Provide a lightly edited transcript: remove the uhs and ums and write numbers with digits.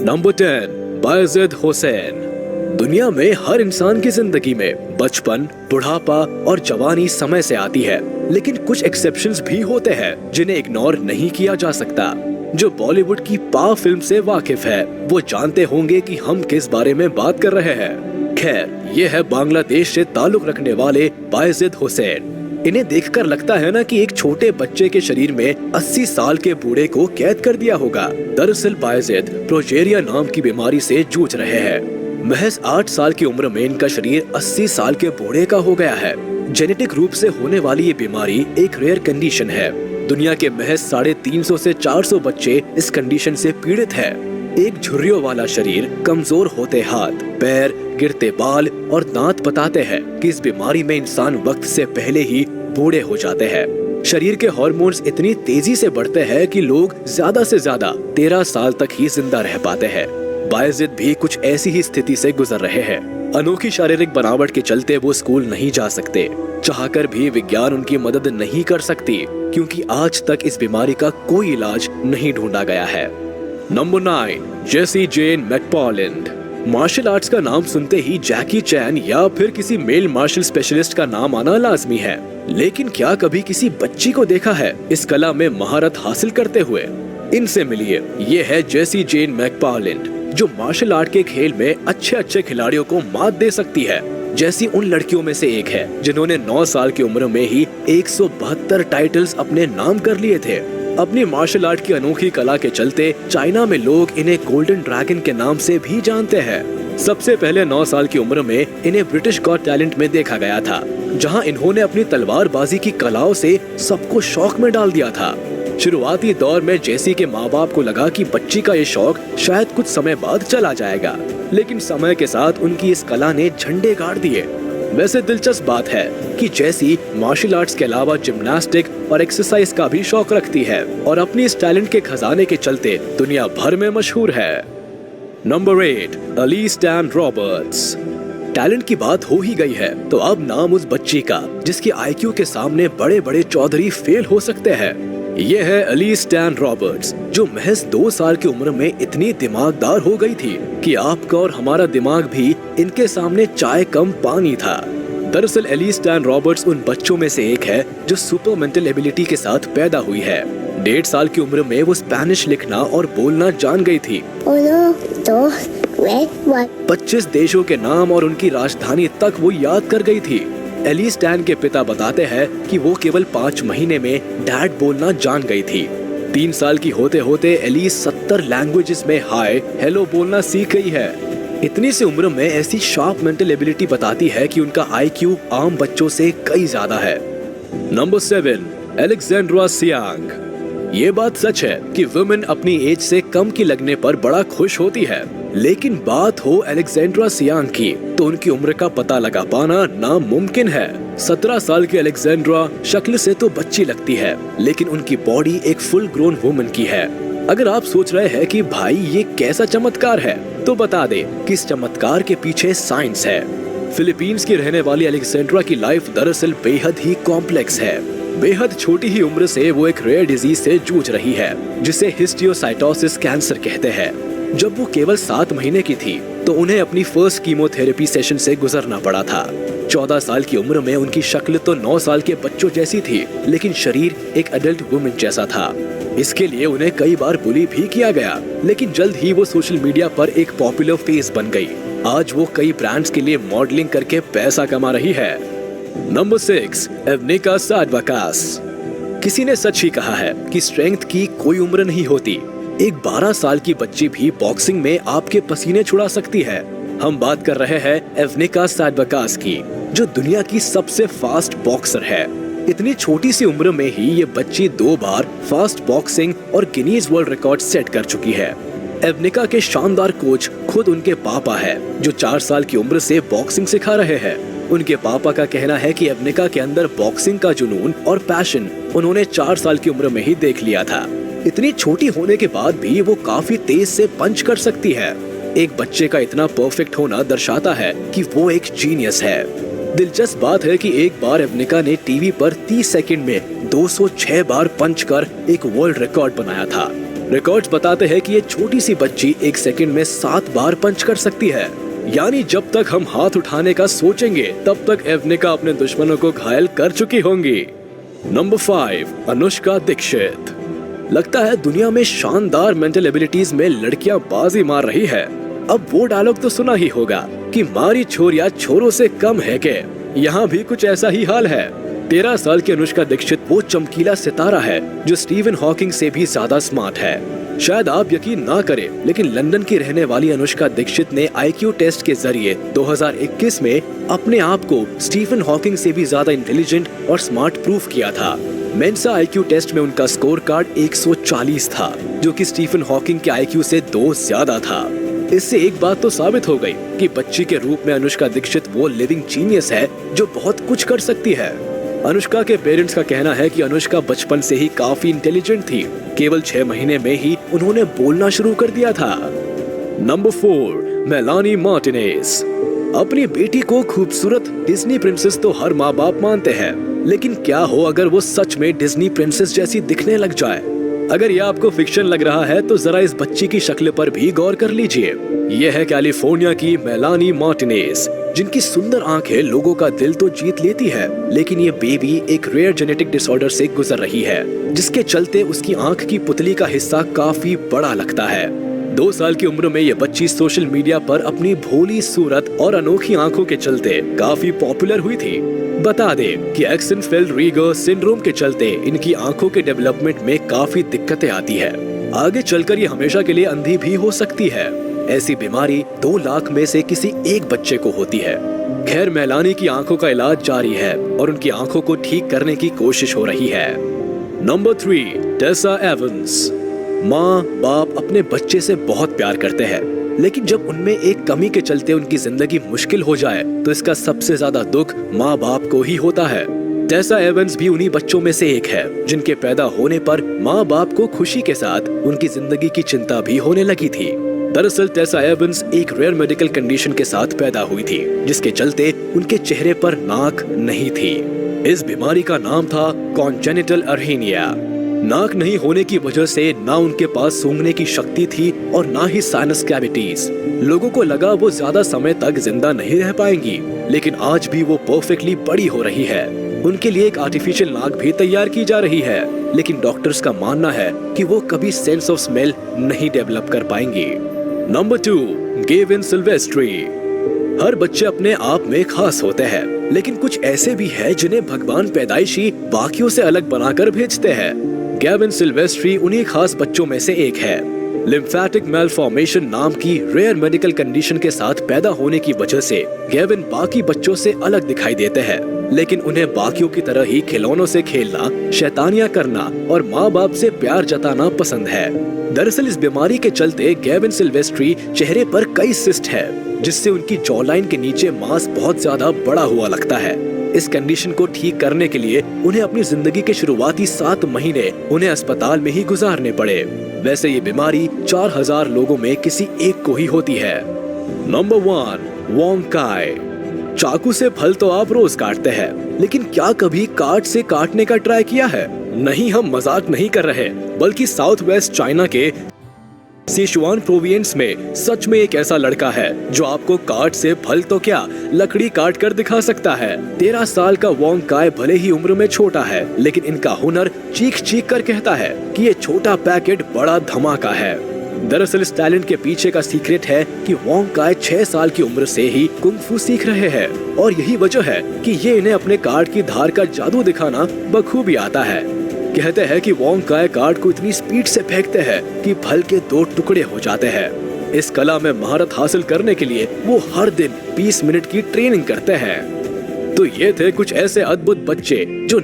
Number 10, Bayazid Hussain. दुनिया में हर इंसान की जिंदगी में बचपन, बुढ़ापा और जवानी समय से आती है, लेकिन कुछ एक्सेप्शंस भी होते हैं जिन्हें इग्नोर नहीं किया जा सकता। जो बॉलीवुड की पा फिल्म से वाकिफ है वो जानते होंगे कि हम किस बारे में बात कर रहे हैं। खैर, ये है बांग्लादेश से ताल्लुक रखने वाले बायजिद हुसैन। इन्हें देखकर लगता है ना कि एक छोटे बच्चे के शरीर में 80 साल के बूढ़े को कैद कर दिया होगा। दरअसल बायजिद प्रोजेरिया नाम की बीमारी से जूझ रहे हैं। महज 8 साल की उम्र में इनका शरीर 80 साल के बूढ़े का हो गया है। जेनेटिक रूप से होने वाली ये बीमारी एक रेयर कंडीशन है। दुनिया के महज 350 से 400 बच्चे इस कंडीशन से पीड़ित है। एक झुर्रियों वाला शरीर, कमजोर होते हाथ, पैर, गिरते बाल और दांत बताते हैं कि इस बीमारी में इंसान वक्त से पहले ही बूढ़े हो जाते हैं। शरीर के हार्मोन्स इतनी तेजी से बढ़ते हैं कि लोग ज्यादा से ज्यादा 13 साल तक ही जिंदा रह पाते हैं। बायजिद भी कुछ ऐसी ही स्थिति से गुजर रहे हैं। अनोखी शारीरिक बनावट के चलते वो स्कूल नहीं जा सकते। चाहकर भी विज्ञान उनकी मदद नहीं कर सकती, क्योंकि आज तक इस बीमारी का कोई इलाज नहीं ढूंढा गया है। नंबर 9, जेसी जेन मैकपार्लैंड। मार्शल आर्ट्स का नाम सुनते ही जैकी चैन या फिर किसी मेल मार्शल स्पेशलिस्ट का नाम आना लाजमी है, लेकिन क्या कभी किसी बच्ची को देखा है इस कला में महारत हासिल करते हुए? इनसे मिलिए, ये है जेसी जेन मैकपार्लैंड, जो मार्शल आर्ट के खेल में अच्छे खिलाड़ियों को मात दे सकती है। जैसी उन लड़कियों में से एक है जिन्होंने 9 साल की उम्र में ही 172 टाइटल्स अपने नाम कर लिए थे। अपनी मार्शल आर्ट की अनोखी कला के चलते चाइना में लोग इन्हें गोल्डन ड्रैगन के नाम से भी जानते हैं। सबसे पहले 9 साल की उम्र में इन्हें ब्रिटिश गॉट टैलेंट में देखा गया था, जहां इन्होंने अपनी तलवारबाजी की कलाओं से सबको शौक में डाल दिया था। शुरुआती दौर में जेसी के माँ बाप को लगा कि बच्ची का ये शौक शायद कुछ समय बाद चला जाएगा, लेकिन समय के साथ उनकी इस कला ने झंडे गाड़ दिए। वैसे दिलचस्प बात है कि जेसी मार्शल आर्ट्स के अलावा जिम्नास्टिक और एक्सरसाइज का भी शौक रखती है और अपनी इस टैलेंट के खजाने के चलते दुनिया भर में मशहूर है। Number 8, Ellis Dan Roberts. Talent की बात हो ही गई है तो अब नाम उस बच्ची का जिसकी आईक्यू के सामने बड़े चौधरी फेल हो सकते हैं। ये है एलिस डैन रॉबर्ट्स, जो महज 2 साल की उम्र में इतनी दिमागदार हो गई थी कि आपका और हमारा दिमाग भी इनके सामने चाय कम पानी था। दरअसल एलिस डैन रॉबर्ट्स उन बच्चों में से एक है जो सुपर मेंटल एबिलिटी के साथ पैदा हुई है। 1.5 साल की उम्र में वो स्पेनिश लिखना और बोलना जान गई थी। 25 देशों के नाम और उनकी राजधानी तक वो याद कर गई थी। एलिस डैन के पिता बताते हैं कि वो केवल 5 महीने में डैड बोलना जान गई थी। 3 साल की होते होते एलिस 70 लैंग्वेजेस में हाय हेलो बोलना सीख गई है। इतनी सी उम्र में ऐसी शार्प मेंटल एबिलिटी बताती है कि उनका आईक्यू आम बच्चों से कई ज्यादा है। Number 7, Alexandra Siang. ये बात सच है कि वुमेन अपनी एज से कम की लगने पर बड़ा खुश होती है, लेकिन बात हो अलेक्जेंड्रा सियांग की तो उनकी उम्र का पता लगा पाना नामुमकिन है। 17 साल की अलेक्जेंड्रा शक्ल से तो बच्ची लगती है, लेकिन उनकी बॉडी एक फुल ग्रोन वुमन की है। अगर आप सोच रहे हैं कि भाई ये कैसा चमत्कार है, तो बता दे कि इस चमत्कार के पीछे साइंस है। फिलीपींस की रहने वाली अलेक्जेंड्रा की लाइफ दरअसल बेहद ही कॉम्प्लेक्स है। बेहद छोटी ही उम्र से वो एक रेयर डिजीज से जूझ रही है, जिसे हिस्टियोसाइटोसिस कैंसर कहते हैं। जब वो केवल 7 महीने की थी तो उन्हें अपनी फर्स्ट कीमोथेरेपी सेशन से गुजरना पड़ा था। 14 साल की उम्र में उनकी शक्ल तो 9 साल के बच्चों जैसी थी, लेकिन शरीर एक एडल्ट वुमन जैसा था। इसके लिए उन्हें कई बार बुली भी किया गया, लेकिन जल्द ही वो सोशल मीडिया पर एक पॉपुलर फेस बन गई। आज वो कई ब्रांड्स के लिए मॉडलिंग करके पैसा कमा रही है। नंबर 6, एवनिका साडवाकास। किसी ने सच ही कहा है कि स्ट्रेंथ की कोई उम्र नहीं होती। एक 12 साल की बच्ची भी बॉक्सिंग में आपके पसीने छुड़ा सकती है। हम बात कर रहे हैं एवनिका साडवाकास की, जो दुनिया की सबसे फास्ट बॉक्सर है। इतनी छोटी सी उम्र में ही ये बच्ची 2 बार फास्ट बॉक्सिंग और गिनीज वर्ल्ड रिकॉर्ड सेट कर चुकी है। एवनिका के शानदार कोच खुद उनके पापा है, जो 4 साल की उम्र से बॉक्सिंग सिखा रहे हैं। उनके पापा का कहना है कि एवनिका के अंदर बॉक्सिंग का जुनून और पैशन उन्होंने 4 साल की उम्र में ही देख लिया था। इतनी छोटी होने के बाद भी वो काफी तेज से पंच कर सकती है। एक बच्चे का इतना परफेक्ट होना दर्शाता है कि वो एक जीनियस है। दिलचस्प बात है कि एक बार एवनिका ने टीवी पर 30 सेकंड में 206 बार पंच कर एक वर्ल्ड रिकॉर्ड बनाया था। रिकॉर्ड्स बताते हैं कि ये छोटी सी बच्ची 1 सेकंड में 7 बार पंच कर सकती है। यानी जब तक हम हाथ उठाने का सोचेंगे तब तक एवनिका अपने दुश्मनों को घायल कर चुकी होंगी। नंबर 5, अनुष्का दीक्षित। लगता है दुनिया में शानदार मेंटल एबिलिटीज में लड़कियां बाजी मार रही है। अब वो डायलॉग तो सुना ही होगा कि मारी छोरिया छोरों से कम है के। यहाँ भी कुछ ऐसा ही हाल है। 13 साल की अनुष्का दीक्षित वो चमकीला सितारा है जो स्टीवन हॉकिंग से भी ज्यादा स्मार्ट है। शायद आप यकीन ना करें, लेकिन लंदन की रहने वाली अनुष्का दीक्षित ने IQ टेस्ट के जरिए 2021 में अपने आप को स्टीफन हॉकिंग से भी ज्यादा इंटेलिजेंट और स्मार्ट प्रूफ किया था। मेंसा IQ टेस्ट में उनका स्कोर कार्ड 140 था, जो कि स्टीफन हॉकिंग के IQ से 2 ज्यादा था। इससे एक बात तो साबित हो गई कि बच्ची के रूप में अनुष्का दीक्षित वो लिविंग जीनियस है जो बहुत कुछ कर सकती है। अनुष्का के पेरेंट्स का कहना है कि अनुष्का बचपन से ही काफी इंटेलिजेंट थी। केवल 6 महीने में ही उन्होंने बोलना शुरू कर दिया था। Number 4, Melanie Martinez. अपनी बेटी को खूबसूरत डिज्नी प्रिंसेस तो हर माँ बाप मानते हैं, लेकिन क्या हो अगर वो सच में डिज्नी प्रिंसेस जैसी दिखने लग जाए। अगर ये आपको फिक्शन लग रहा है तो जरा इस बच्ची की शक्ल पर भी गौर कर लीजिए। ये है कैलिफोर्निया की मेलानी मार्टिनेज, जिनकी सुंदर आंखें लोगों का दिल तो जीत लेती है, लेकिन ये बेबी एक रेयर जेनेटिक डिसऑर्डर से गुजर रही है, जिसके चलते उसकी आंख की पुतली का हिस्सा काफी बड़ा लगता है। 2 साल की उम्र में ये बच्ची सोशल मीडिया पर अपनी भोली सूरत और अनोखी आंखों के चलते काफी पॉपुलर हुई थी। बता दें कि एक्सेनफेल्ड-रीगर सिंड्रोम के चलते इनकी आंखों के डेवलपमेंट में काफी दिक्कतें आती है। आगे चलकर ये हमेशा के लिए अंधी भी हो सकती है। ऐसी बीमारी 2 लाख में से किसी एक बच्चे को होती है। खैर, मेलानी की आंखों का इलाज जारी है और उनकी आंखों को ठीक करने की कोशिश हो रही है। Number 3, Tesa Evans. माँ बाप अपने बच्चे से बहुत प्यार करते हैं, लेकिन जब उनमें एक कमी के चलते उनकी जिंदगी मुश्किल हो जाए तो इसका सबसे ज्यादा दुख माँ बाप को ही होता है। टेसा एवंस भी उन्हीं बच्चों में से एक है जिनके पैदा होने पर माँ बाप को खुशी के साथ उनकी जिंदगी की चिंता भी होने लगी थी। दरअसल टेसा एवंस एक रेयर मेडिकल कंडीशन के साथ पैदा हुई थी, जिसके चलते उनके चेहरे पर नाक नहीं थी। इस बीमारी का नाम था कॉन्जेनिटल अर्हीनिया। नाक नहीं होने की वजह से ना उनके पास सूंघने की शक्ति थी और ना ही साइनस कैविटीज। लोगों को लगा वो ज्यादा समय तक जिंदा नहीं रह पाएंगी, लेकिन आज भी वो परफेक्टली बड़ी हो रही है। उनके लिए एक आर्टिफिशियल नाक भी तैयार की जा रही है, लेकिन डॉक्टर्स का मानना है कि वो कभी सेंस ऑफ स्मेल नहीं डेवलप कर पाएंगी। Number 2, Gavin Silvestri. हर बच्चे अपने आप में खास होते हैं, लेकिन कुछ ऐसे भी हैं जिन्हें भगवान पैदाइशी बाकियों से अलग बनाकर भेजते हैं। गेविन सिल्वेस्ट्री उन्हीं खास बच्चों में से एक है। लिम्फेटिक मैलफॉर्मेशन नाम की रेयर मेडिकल कंडीशन के साथ पैदा होने की वजह से गेविन बाकी बच्चों से अलग दिखाई देते हैं, लेकिन उन्हें बाकियों की तरह ही खिलौनों से खेलना, शैतानियां करना और माँ बाप से प्यार जताना पसंद है। दरअसल इस बीमारी के चलते गेविन सिल्वेस्ट्री चेहरे पर कई सिस्ट है, जिससे उनकी जॉलाइन के नीचे मांस बहुत ज्यादा बड़ा हुआ लगता है। इस कंडीशन को ठीक करने के लिए उन्हें अपनी जिंदगी के शुरुआती 7 महीने उन्हें अस्पताल में ही गुजारने पड़े। वैसे ये बीमारी 4000 लोगों में किसी एक को ही होती है। नंबर 1, वोंग काय। चाकू से फल तो आप रोज काटते हैं, लेकिन क्या कभी काट से काटने का ट्राई किया है? नहीं, हम मजाक नहीं कर रहे, बल्कि साउथ वेस्ट चाइना के सिचुआन प्रोविंस में सच में एक ऐसा लड़का है जो आपको काट से फल तो क्या लकड़ी काट कर दिखा सकता है। 13 साल का वोंग काय भले ही उम्र में छोटा है, लेकिन इनका हुनर चीख चीख कर कहता है कि ये छोटा पैकेट बड़ा धमाका है। दरअसल इस टैलेंट के पीछे का सीक्रेट है कि वोंग काय 6 साल की उम्र से ही कुंग फू सीख रहे हैं, और यही वजह है कि ये इन्हें अपने काट की धार का जादू दिखाना बखूबी आता है। कहते हैं कि वोंग काय कार्ड को इतनी स्पीड से फेंकते हैं कि फल के 2 टुकड़े हो जाते हैं। इस कला में महारत हासिल करने के लिए वो हर दिन 20 मिनट की ट्रेनिंग करते हैं। तो ये थे कुछ ऐसे अद्भुत बच्चे जो